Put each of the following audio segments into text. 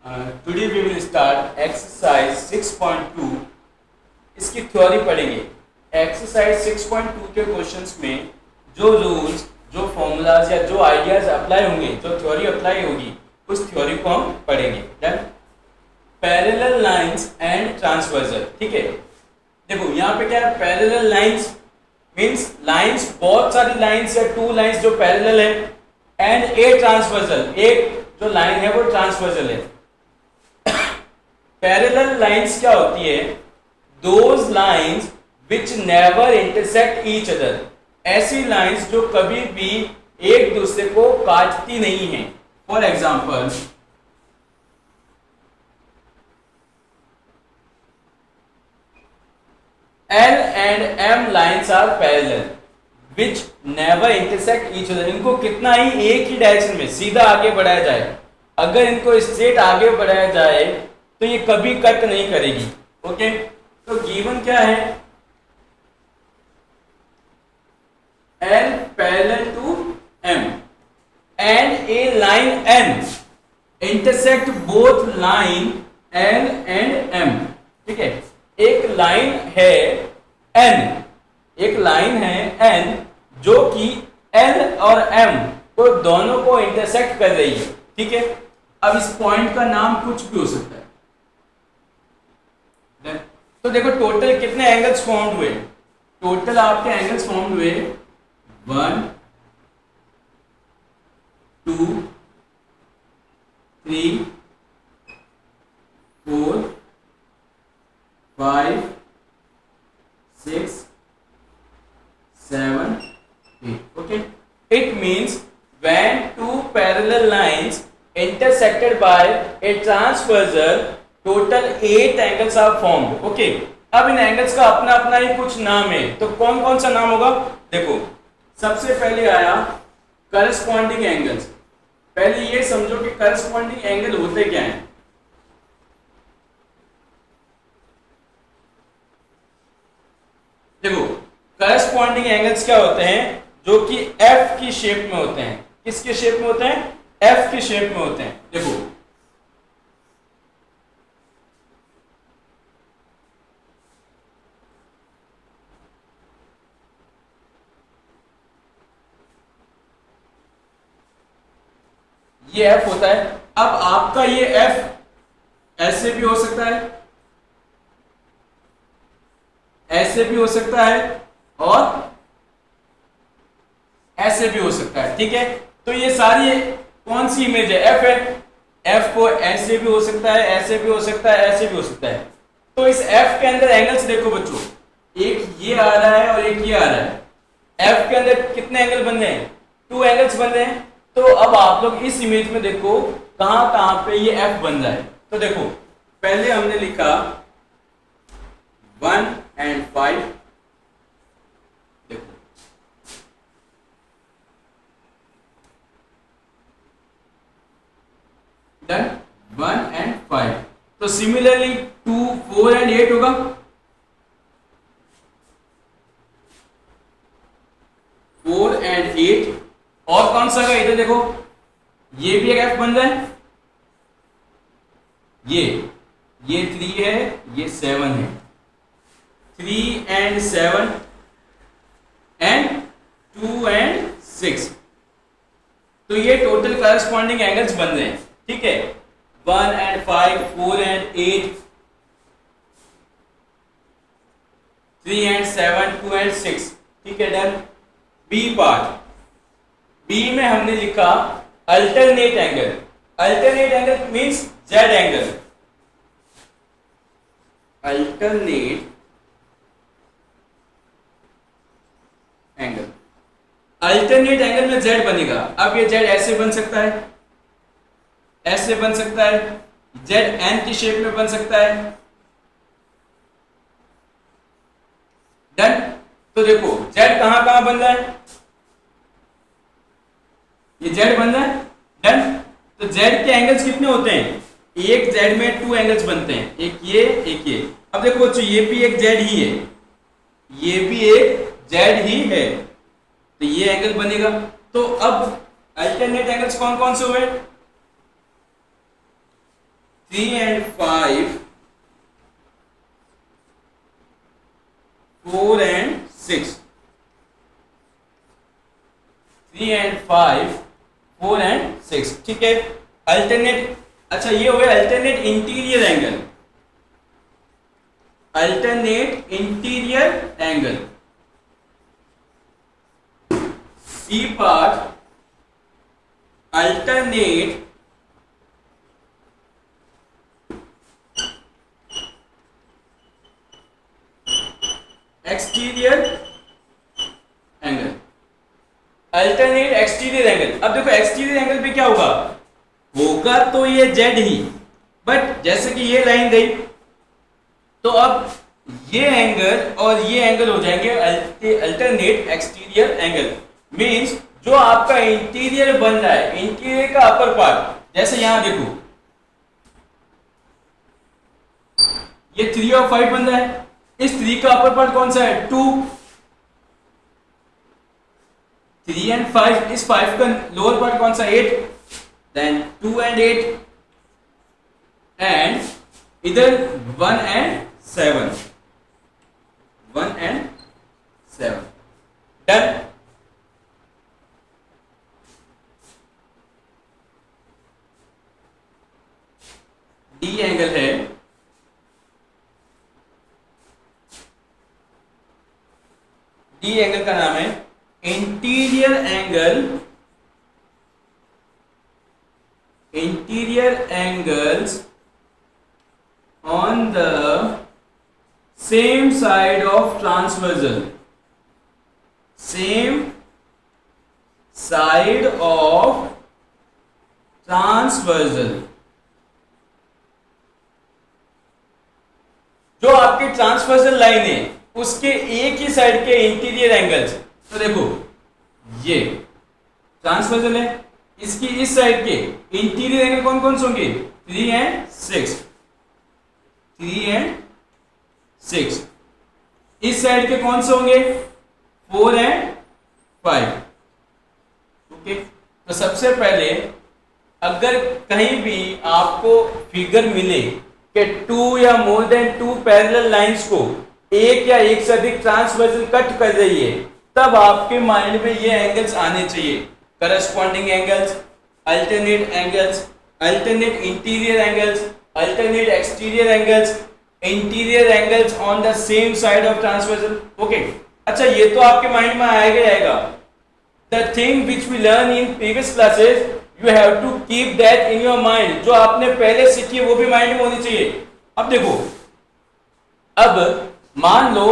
Today we will start exercise 6.2। इसकी theory पढ़ेंगे। Exercise 6.2 के क्वेश्चंस में जो रूल्स, जो फॉर्मूलाज या जो आइडियाज अप्लाई होंगे, जो थ्योरी अप्लाई होगी, उस थ्योरी को हम पढ़ेंगे। Done. Parallel lines and transversal. ठीक है, देखो यहाँ पे क्या है, पैरेलल लाइंस मींस लाइंस, बहुत सारी लाइंस या टू लाइंस जो पैरेलल है, एंड ए ट्रांसवर्सल, एक जो लाइन है वो ट्रांसवर्सल है। पैरेलल लाइंस क्या होती है? Those lines which never intersect each other, ऐसी लाइंस जो कभी भी एक दूसरे को काटती नहीं है। For example, L and M lines are parallel which never intersect each other। इनको कितना ही एक ही डायरेक्शन में सीधा आगे बढ़ाया जाए, अगर इनको स्ट्रेट आगे बढ़ाया जाए तो ये कभी कट नहीं करेगी। ओके, तो गिवन क्या है? L parallel to M and a line N intersect both line L and M। ठीक है, एक लाइन है N, एक लाइन है N जो कि L और M को दोनों को इंटरसेक्ट कर रही है। ठीक है, अब इस पॉइंट का नाम कुछ भी हो सकता है। तो देखो टोटल कितने एंगल्स फॉर्म हुए? टोटल आपके एंगल्स फॉर्म हुए 1 2 3 4 5 6 7 8। okay, it means when two parallel lines intersected by a transversal total 8 angles are formed। okay, अब इन एंगल्स का अपना अपना ही कुछ नाम है, तो कौन कौन सा नाम होगा? देखो, सबसे पहले आया करस्पॉन्डिंग एंगल्स। पहले ये समझो कि करस्पॉन्डिंग एंगल होते क्या हैं। देखो, करस्पॉन्डिंग एंगल्स क्या होते हैं? जो कि एफ की शेप में होते हैं। किसके शेप में होते हैं? एफ की शेप में होते हैं। देखो, ये एफ होता है। अब आपका ये एफ ऐसे भी हो सकता है, ऐसे भी हो सकता है और ऐसे भी हो सकता है। ठीक है, तो ये सारी कौन सी इमेज है? एफ है। एफ को ऐसे भी हो सकता है, ऐसे भी हो सकता है, ऐसे भी हो सकता है। तो इस एफ के अंदर एंगल्स देखो बच्चों, एक ये आ रहा है और एक ये आ रहा है। एफ के अंदर कितने एंगल बन रहे हैं? 2 एंगल्स बन रहे हैं। तो अब आप लोग इस इमेज में देखो कहां कहां पे ये एफ बन रहा है। तो देखो, पहले हमने लिखा 1 and 5। देखो, डन, 1 and 5। तो सिमिलरली 2 4 and 8 होगा। 4 and 8। और कौन सा है? इधर देखो, ये भी एक एफ बन रहा है। ये 3 है, ये 7 है। 3 and 7 and 2 and 6। तो ये टोटल करस्पॉन्डिंग एंगल्स बन रहे हैं। ठीक है, 1 and 5, 4 and 8, 3 and 7, 2 and 6। ठीक है, डन। बी पार्ट, बी में हमने लिखा alternate angle. Alternate angle means Z angle. Alternate angle, alternate angle में जेड बनेगा। अब ये जेड ऐसे बन सकता है, ऐसे बन सकता है, जेड एन की शेप में बन सकता है। डन। तो देखो जेड कहां कहां बन रहा है? ये जेड बन रहा है। डन। तो जेड के एंगल्स कितने होते हैं? एक जेड में 2 एंगल्स बनते हैं, एक ये एक ये। अब देखो बच्चों, ये भी एक जेड ही है, ये भी एक जेड ही है, तो ये एंगल बनेगा। तो अब अल्टरनेट एंगल्स कौन कौन से हुए? 3 and 5, 4 and 6, 3 and 5, 4 and 6, ठीक है। अल्टरनेट, अच्छा ये हो गया alternate interior angle, alternate interior angle. C part alternate exterior angle, alternate exterior angle. अब देखो एक्सटीरियर एंगल पे क्या होगा, होगा तो ये जेड ही, बट जैसे कि ये लाइन गई तो अब ये एंगल और ये एंगल हो जाएंगे अल्टरनेट एक्सटीरियर एंगल। मींस जो आपका इंटीरियर बन रहा है, इंटीरियर का अपर पार्ट, जैसे यहां देखो ये 3 और 5 बन रहा है, इस 3 का अपर पार्ट कौन सा है 2, 3 एंड 5, इस 5 का लोअर पार्ट कौन सा 8, देन 2 एंड 8, एंड इधर 1 and 7, 1 and 7, done. D angle है, डी एंगल का नाम है interior angle, interior angles on the same side of transversal, same side of transversal. जो आपकी ट्रांसवर्सल लाइन है उसके एक ही साइड के इंटीरियर एंगल्स, तो देखो ये ट्रांसवर्सल है, इसकी इस साइड के इंटीरियर एंगल कौन कौन से होंगे 3 एंड 6, 3 एंड 6, इस साइड के कौन से होंगे 4 एंड 5। ओके, तो सबसे पहले अगर कहीं भी आपको फिगर मिले कि 2 या मोर देन 2 पैरेलल लाइंस को एक या एक से अधिक ट्रांसवर्सल कट कर रही है, तब आपके माइंड में ये एंगल्स आने चाहिए, corresponding angles, alternate angles, alternate interior angles, alternate exterior angles, interior angles on the same side of transversal. Okay, अच्छा ये तो आपके माइंड में आएगा ही आएगा। The thing which we learn in previous classes, you have to keep that in your mind, जो आपने पहले सीखी है वो भी माइंड में होनी चाहिए। अब देखो, अब मान लो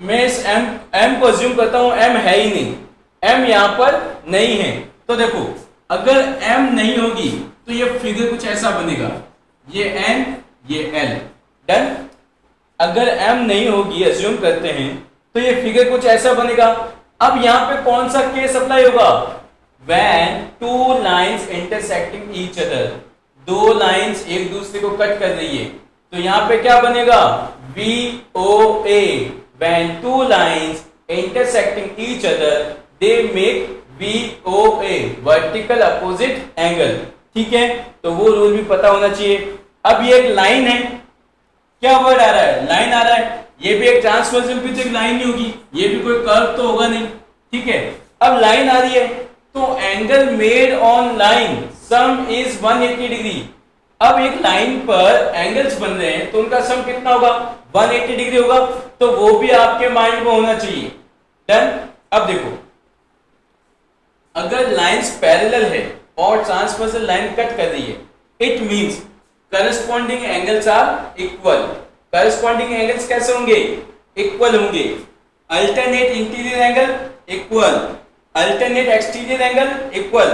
मैं इस m को अज्यूम करता हूं m है ही नहीं, m यहां पर नहीं है, तो देखो अगर m नहीं होगी तो ये फिगर कुछ ऐसा बनेगा, ये n ये l, डन। अगर m नहीं होगी अज्यूम करते हैं तो ये फिगर कुछ ऐसा बनेगा। अब यहां पे कौन सा केस अप्लाई होगा, when two lines intersecting each other, दो लाइंस एक दूसरे को कट कर रही है, तो यहां पे क्या बनेगा VOA, when two lines intersecting each other they make VOA, vertical opposite angle। ठीक है, तो वो रूल भी पता होना चाहिए। अब ये एक लाइन है, क्या वर्ड आ रहा है लाइन आ रहा है, ये भी एक ट्रांसवर्सल भी तो एक लाइन ही होगी, ये भी कोई कर्व तो होगा नहीं। ठीक है, अब लाइन आ रही है तो angle made on line some is 180 degree. अब एक लाइन पर एंगल्स बन रहे हैं तो उनका सम कितना होगा 180 डिग्री होगा, तो वो भी आपके माइंड में होना चाहिए, डन। अब देखो, अगर लाइंस पैरेलल है और ट्रांसवर्सल लाइन कट कर रही है, it means corresponding angles are equal. Corresponding angles कैसे होंगे, इक्वल होंगे। Alternate interior angle equal, alternate exterior angle equal,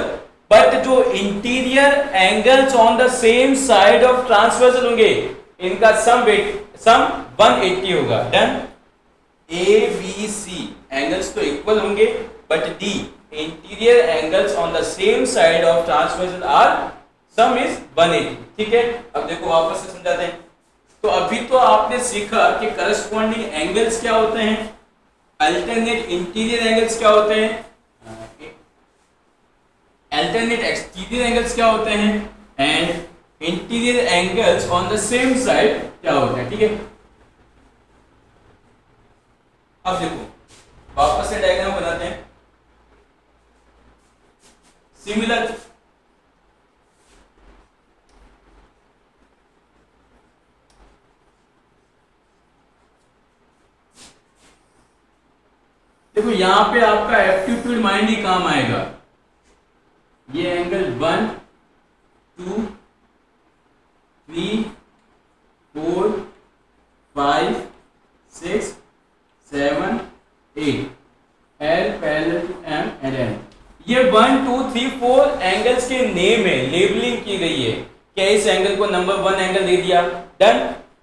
but जो interior angles on the same side of transversal होंगे इनका सम 180 होगा, डन। ABC एंगल्स तो इक्वल होंगे, but D interior angles on the same side of transversal are sum is 180। ठीक है, अब देखो वापस से समझाते हैं। तो अभी तो आपने सीखा कि करस्पॉन्डिंग एंगल्स क्या होते हैं, अल्टरनेट इंटीरियर एंगल्स क्या होते हैं, अल्टरनेट एक्सटीरियर एंगल्स क्या होते हैं, and interior angles on the same side क्या होता है, ठीक है। अब देखो वापस से डायग्राम बनाते हैं। सिमिलर देखो यहां पे आपका एप्टीट्यूड माइंड ही काम आएगा। ये angle 1 2 3 4 5 6 7 8 L parallel to M and N। ये 1 2 3 4 एंगल्स के नेम है, लेबलिंग की गई है। क्या इस एंगल को नंबर 1 एंगल दे दिया, डन।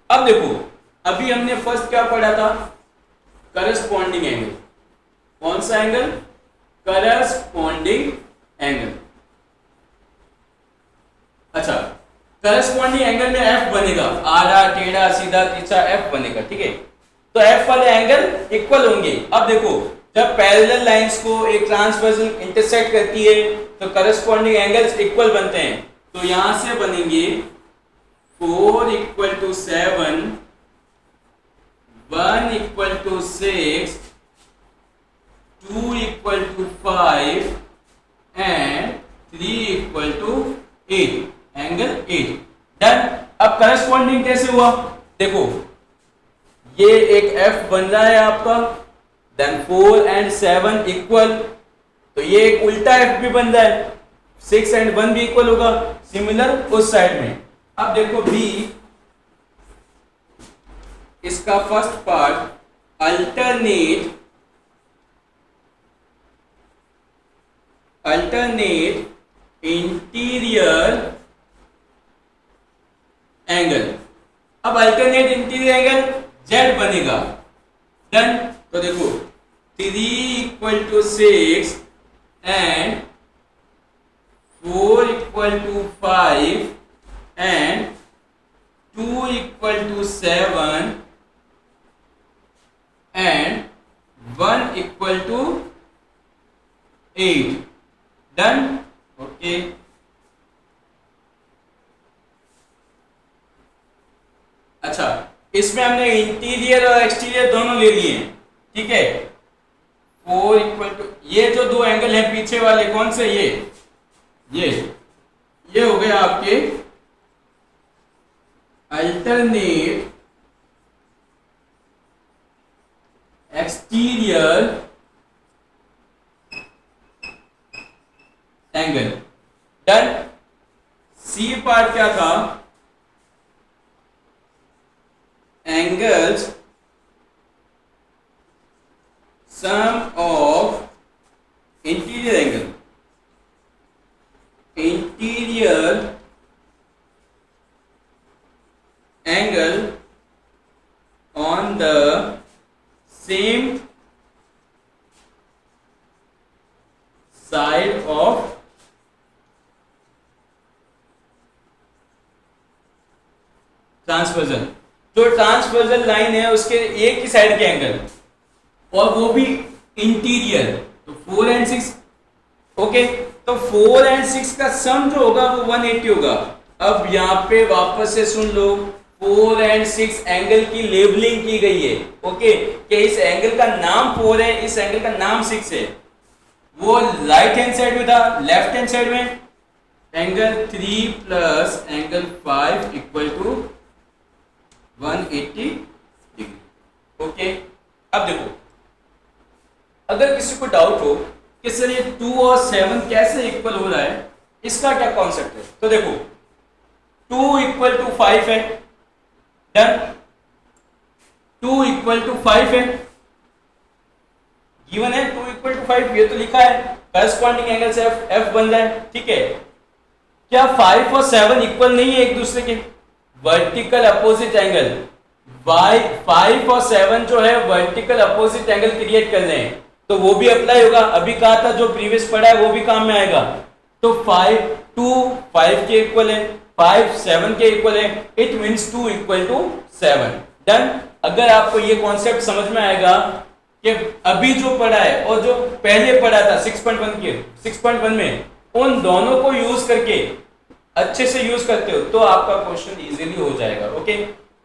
अब देखो अभी हमने फर्स्ट क्या पढ़ा था, करस्पॉन्डिंग एंगल। कौन सा एंगल, करस्पॉन्डिंग एंगल। अच्छा करस्पॉन्डिंग एंगल में एफ बनेगा, आड़ा टेढ़ा सीधा तिरछा एफ बनेगा, ठीक है। तो एफ वाले एंगल इक्वल होंगे। अब देखो जब पैरेलल लाइंस को एक ट्रांसवर्सल इंटरसेक्ट करती है तो करस्पॉन्डिंग एंगल्स इक्वल बनते हैं। तो यहां से बनेंगे 4 equal to 7, 1 equal to 6, 2 equal to 5 and 3 equal to 8, angle 8, done. अब करस्पॉन्डिंग कैसे हुआ, देखो ये एक एफ बन रहा है आपका, देन 4 एंड 7 इक्वल, तो ये एक उल्टा एफ भी बन रहा है, 6 एंड 1 भी इक्वल होगा, सिमिलर उस साइड में। अब देखो बी, इसका first part alternate interior angle. अब अल्टरनेट इंटीरियर एंगल जेड बनेगा, डन। तो देखो 3 equal to 6 and 4 equal to 5 and 2 equal to 7 and 1 equal to 8, done, okay. अच्छा इसमें हमने इंटीरियर और एक्सटीरियर दोनों ले लिए हैं, ठीक है। 4 इक्वल टू, ये जो दो एंगल हैं पीछे वाले कौन से, ये हो गए आपके alternate exterior angle, done. C part क्या था, angles sum of interior angle on the same side of transversal. जो ट्रांसवर्सल लाइन है उसके एक ही साइड के एंगल, और वो भी इंटीरियर, तो 4 एंड 6, ओके। तो 4 एंड 6 का सम जो होगा वो 180 होगा। अब यहाँ पे वापस से सुन लो, 4 एंड 6 एंगल की लेबलिंग की गई है, ओके। कि इस एंगल का नाम 4 है, इस एंगल का नाम 6 है। वो राइट हैंड साइड में था, लेफ्ट हैंड साइड में angle 3 plus angle 5 equal to 180 degree, okay. अब देखो अगर किसी को डाउट हो कि सर ये 2 और 7 कैसे इक्वल हो रहा है, इसका क्या कॉन्सेप्ट है, तो देखो 2 इक्वल टू 5 है, डन। 2 इक्वल टू 5 है, गिवन है 2 इक्वल टू 5, ये तो लिखा है, करस्पॉन्डिंग एंगल से एफ बन रहा है, ठीक है। क्या 5 और 7 इक्वल नहीं है एक दूसरे के, वर्टिकल अपोजिट एंगल, 5 और 7 जो है वर्टिकल अपोजिट एंगल क्रिएट कर रहे हैं, तो वो भी अप्लाई होगा। अभी कहा था जो प्रीवियस पढ़ा है वो भी काम में आएगा। तो 2 5 के इक्वल है, 5 7 के इक्वल है, it means 2 equal to 7, done. अगर आपको ये कॉन्सेप्ट समझ में आएगा कि अभी जो पढ़ा है और जो पहले पढ़ा था 6.1 में, उन दोनों को यूज करके अच्छे से यूज करते हो तो आपका क्वेश्चन इजीली हो जाएगा। ओके,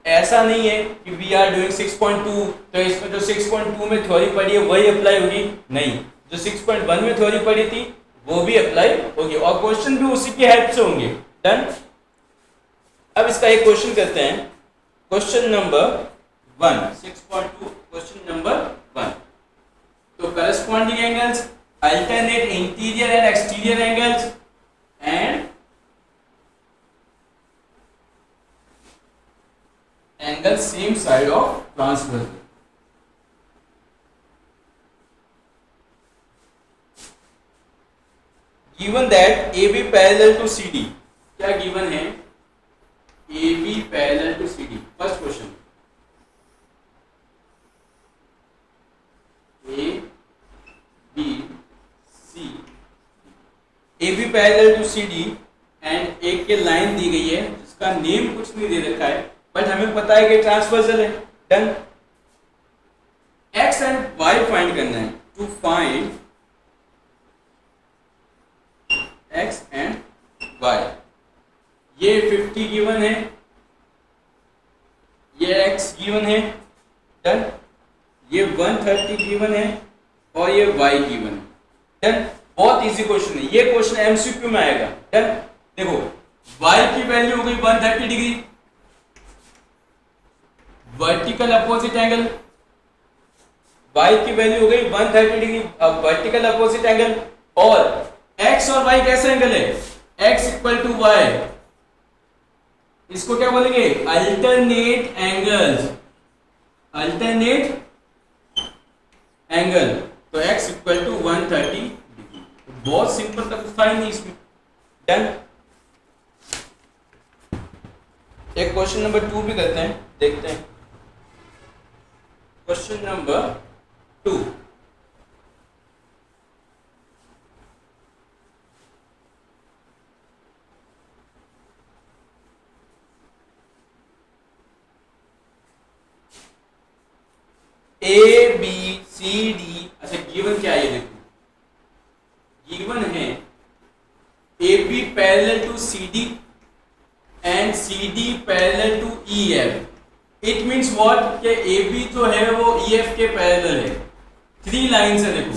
ऐसा नहीं है कि वी आर डूइंग 6.2 तो इसमें जो 6.2 में थ्योरी पढ़ी है वही अप्लाई होगी, नहीं, जो 6.1 में थ्योरी पढ़ी थी वो भी अप्लाई होगी और क्वेश्चन भी उसी की हेल्प से होंगे। डन। अब इसका एक क्वेश्चन करते हैं, क्वेश्चन नंबर 1, 6.2 क्वेश्चन नंबर 1। तो corresponding angles, alternate interior and exterior angles and angle same side of transverse. Given that AB parallel to CD, क्या गिवन है? AB parallel to CD। First question, A B C, AB parallel to CD and एक के line दी गई है जिसका name कुछ नहीं दे रखा है बट हमें पता है कि ट्रांसवर्सल है। Done. X and Y find करना है। To find X and Y, ये 50 गिवन है, ये X गिवन है। डन। ये 130 गिवन है और ये Y गिवन है। डन। बहुत इजी क्वेश्चन है, ये क्वेश्चन एमसीक्यू में आएगा। डन। देखो Y की वैल्यू हो गई 130 degree, vertical opposite angle, Y की वैल्यू हो गई 130 डिग्री वर्टिकल अपोजिट एंगल, और X और Y कैसा एंगल है? X इक्वल टू Y, इसको क्या बोलेंगे? Alternate angles, alternate angle. तो X इक्वल टू 130 डिग्री। बहुत सिंपल था, कुछ था ही नहीं इसमें। डन। एक क्वेश्चन नंबर 2 भी करते हैं, देखते हैं। Question number 2, A B C D. अच्छा, गिवन क्या है? देखो गिवन है A B parallel to C D and C D parallel to E F. It means what कि ए बी जो है वो ई एफ के पैरेलल है। 3 लाइन्स है। देखो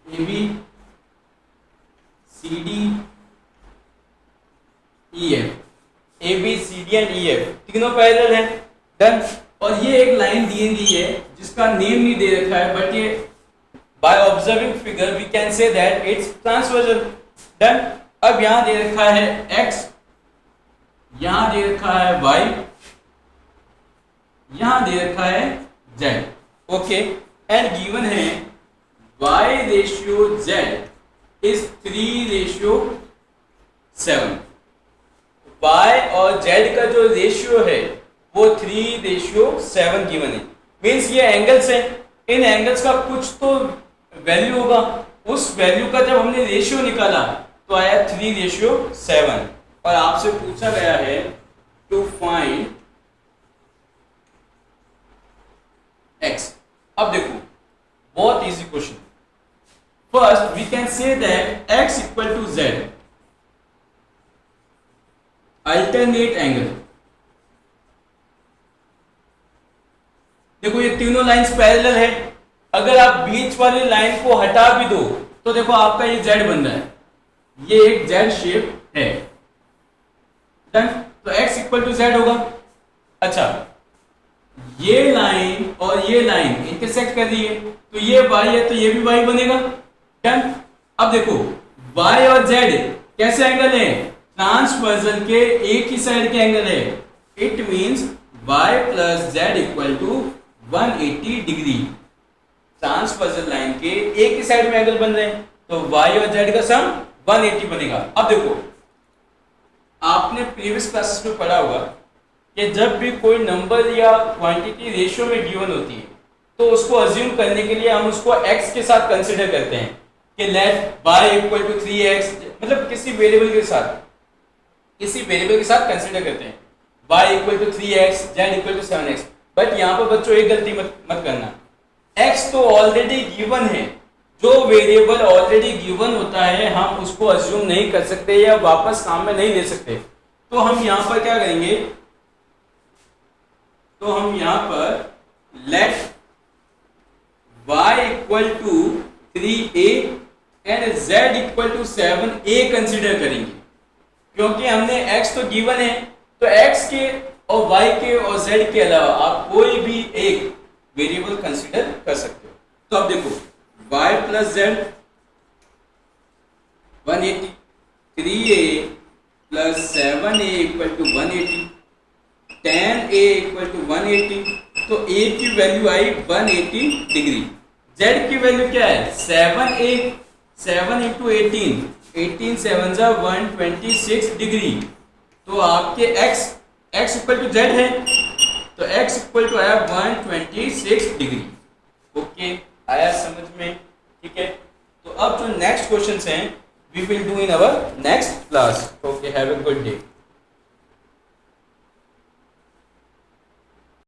A B C D E F, A B C D and E F तीनों parallel है। डन। और ये एक लाइन दी गई है जिसका नेम नहीं दे रखा है बट ये by observing figure we can say that it's transversal. Done. अब यहां दे रखा है x, यहां दे रखा है y, यहां दे रखा है z। ओके, एंड गिवन है y ratio z is 3:7। y और z का जो रेशियो है वो 3:7 गिवन है। मीन्स ये एंगल्स है, इन एंगल्स का कुछ तो वैल्यू होगा, उस वैल्यू का जब हमने रेशियो निकाला तो आया 3:7 और आपसे पूछा गया है टू फाइंड x। अब देखो बहुत easy question. First we can say that x equal to z, alternate angle. देखो ये तीनों लाइंस पैरेलल है, अगर आप बीच वाली लाइन को हटा भी दो तो देखो आपका ये z बन रहा है, ये एक z शेप है। डन। तो x इक्वल टू z होगा। अच्छा, ये लाइन और ये लाइन इंटरसेक्ट कर रही है तो ये y है तो ये भी y बनेगा। डन। अब देखो y और z कैसे एंगल है? ट्रांसवर्सल के एक ही साइड के एंगल है। It means y plus z equal to 180 degree. Transversal line के एक ही साइड में एंगल बन रहे हैं तो y और z का सम 180 बनेगा। अब देखो आपने प्रीवियस क्लासेस में पढ़ा होगा कि जब भी कोई नंबर या क्वांटिटी रेशियो में गिवन होती है तो उसको अज्यूम करने के लिए हम उसको x के साथ कंसीडर करते हैं कि late y equal to 3x, मतलब किसी वेरिएबल के साथ कंसीडर करते हैं y equal to 3x, z equal to 7x। But यहाँ पर बच्चों एक गलती मत करना, x तो ऑलरेडी गिवन है, जो वेरिएबल ऑलरेडी गिवन होता है हम उसको अज्यूम नहीं कर सकते या वापस काम में नहीं ले सकते। तो हम यहां पर क्या करेंगे, तो हम यहां पर let y equal to 3a and z equal to 7a consider करेंगे, क्योंकि हमने x तो गिवन है, तो x के और y के और z के अलावा आप कोई भी एक वेरिएबल कंसिडर कर सकते हो। तो अब देखो y plus Z 180, 3a plus 7a equal to 180, 10a equal to 180, तो a की वैल्यू आई 180 डिग्री। z की वैल्यू क्या है 7a, 7 इंटू 18, 18 7 जा 126 डिग्री। तो आपके x इक्वल टू z है, तो x इक्वल टू आया 126 डिग्री। ओके, आया समझ में? ठीक है, तो अब जो नेक्स्ट क्वेश्चंस हैं we will do in our next class. Okay, have a good day.